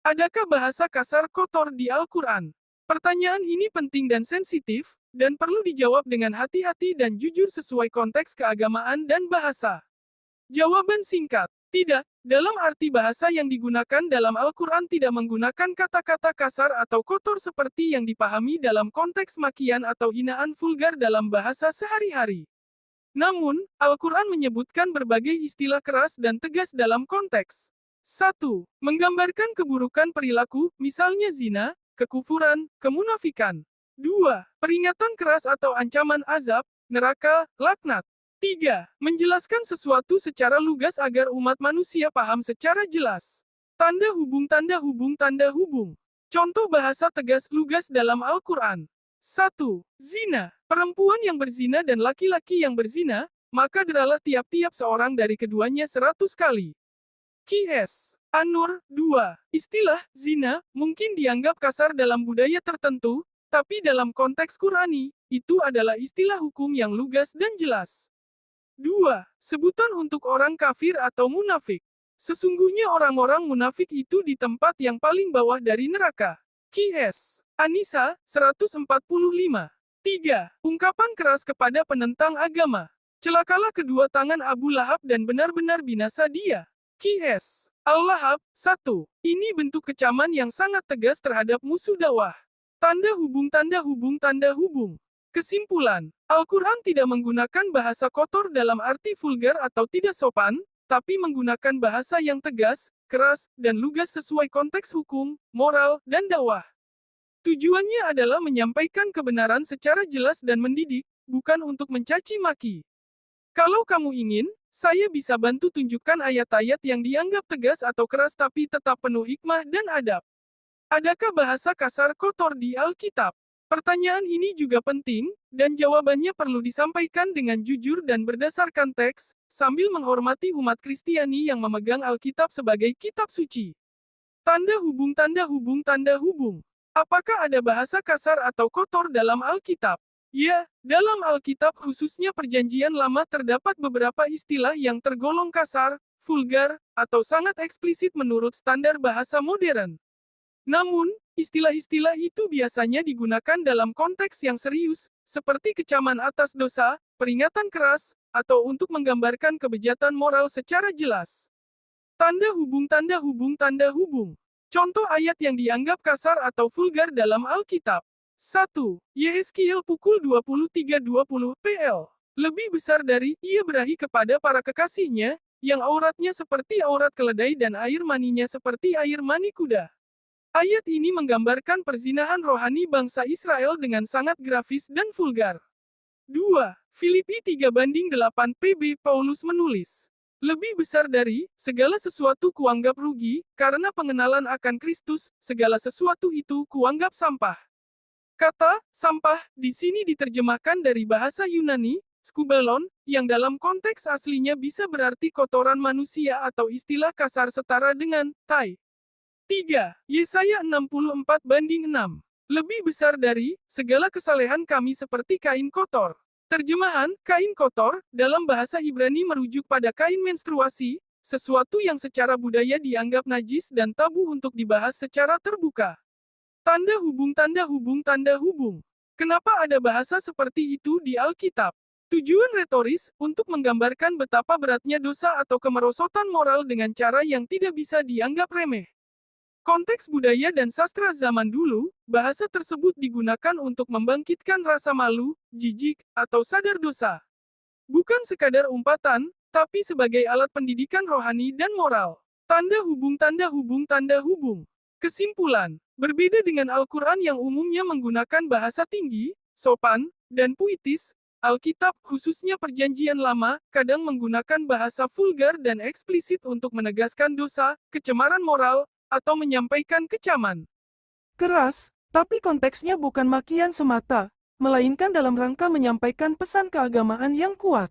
Adakah bahasa kasar kotor di Al-Quran? Pertanyaan ini penting dan sensitif, dan perlu dijawab dengan hati-hati dan jujur sesuai konteks keagamaan dan bahasa. Jawaban singkat, tidak. Dalam arti bahasa yang digunakan dalam Al-Quran tidak menggunakan kata-kata kasar atau kotor seperti yang dipahami dalam konteks makian atau hinaan vulgar dalam bahasa sehari-hari. Namun, Al-Quran menyebutkan berbagai istilah keras dan tegas dalam konteks. 1. Menggambarkan keburukan perilaku, misalnya zina, kekufuran, kemunafikan. 2. Peringatan keras atau ancaman azab, neraka, laknat. 3. Menjelaskan sesuatu secara lugas agar umat manusia paham secara jelas. Tanda hubung tanda hubung tanda hubung. Contoh bahasa tegas lugas dalam Al-Quran. 1. Zina. Perempuan yang berzina dan laki-laki yang berzina, maka deralah tiap-tiap seorang dari keduanya 100 kali. Qs. An-Nur 2. Istilah zina mungkin dianggap kasar dalam budaya tertentu, tapi dalam konteks Qurani, itu adalah istilah hukum yang lugas dan jelas. 2. Sebutan untuk orang kafir atau munafik. Sesungguhnya orang-orang munafik itu di tempat yang paling bawah dari neraka. Qs. An-Nisa 145. 3. Ungkapan keras kepada penentang agama. Celakalah kedua tangan Abu Lahab dan benar-benar binasa dia. Qs. Al-Lahab 1. Ini bentuk kecaman yang sangat tegas terhadap musuh dakwah. Tanda hubung tanda hubung tanda hubung. Kesimpulan, Al-Quran tidak menggunakan bahasa kotor dalam arti vulgar atau tidak sopan, tapi menggunakan bahasa yang tegas, keras, dan lugas sesuai konteks hukum, moral, dan dakwah. Tujuannya adalah menyampaikan kebenaran secara jelas dan mendidik, bukan untuk mencaci maki. Kalau kamu ingin, saya bisa bantu tunjukkan ayat-ayat yang dianggap tegas atau keras tapi tetap penuh hikmah dan adab. Adakah bahasa kasar kotor di Alkitab? Pertanyaan ini juga penting, dan jawabannya perlu disampaikan dengan jujur dan berdasarkan teks, sambil menghormati umat Kristiani yang memegang Alkitab sebagai kitab suci. Tanda hubung tanda hubung tanda hubung. Apakah ada bahasa kasar atau kotor dalam Alkitab? Ya, dalam Alkitab khususnya Perjanjian Lama terdapat beberapa istilah yang tergolong kasar, vulgar, atau sangat eksplisit menurut standar bahasa modern. Namun, istilah-istilah itu biasanya digunakan dalam konteks yang serius, seperti kecaman atas dosa, peringatan keras, atau untuk menggambarkan kebejatan moral secara jelas. Tanda hubung tanda hubung tanda hubung. Contoh ayat yang dianggap kasar atau vulgar dalam Alkitab. 1. Yehezkiel pukul 23:20 PL. Lebih besar dari, ia berahi kepada para kekasihnya, yang auratnya seperti aurat keledai dan air maninya seperti air mani kuda. Ayat ini menggambarkan perzinahan rohani bangsa Israel dengan sangat grafis dan vulgar. 2. Filipi 3:8 PB Paulus menulis. Lebih besar dari, segala sesuatu kuanggap rugi, karena pengenalan akan Kristus, segala sesuatu itu kuanggap sampah. Kata, sampah, di sini diterjemahkan dari bahasa Yunani, skubalon, yang dalam konteks aslinya bisa berarti kotoran manusia atau istilah kasar setara dengan, tai. 3. Yesaya 64:6. Lebih besar dari, segala kesalehan kami seperti kain kotor. Terjemahan, kain kotor, dalam bahasa Ibrani merujuk pada kain menstruasi, sesuatu yang secara budaya dianggap najis dan tabu untuk dibahas secara terbuka. Tanda hubung tanda hubung tanda hubung. Kenapa ada bahasa seperti itu di Alkitab? Tujuan retoris, untuk menggambarkan betapa beratnya dosa atau kemerosotan moral dengan cara yang tidak bisa dianggap remeh. Konteks budaya dan sastra zaman dulu, bahasa tersebut digunakan untuk membangkitkan rasa malu, jijik, atau sadar dosa. Bukan sekadar umpatan, tapi sebagai alat pendidikan rohani dan moral. Tanda hubung tanda hubung tanda hubung. Kesimpulan, berbeda dengan Al-Quran yang umumnya menggunakan bahasa tinggi, sopan, dan puitis, Alkitab, khususnya Perjanjian Lama, kadang menggunakan bahasa vulgar dan eksplisit untuk menegaskan dosa, kecemaran moral, atau menyampaikan kecaman. Keras, tapi konteksnya bukan makian semata, melainkan dalam rangka menyampaikan pesan keagamaan yang kuat.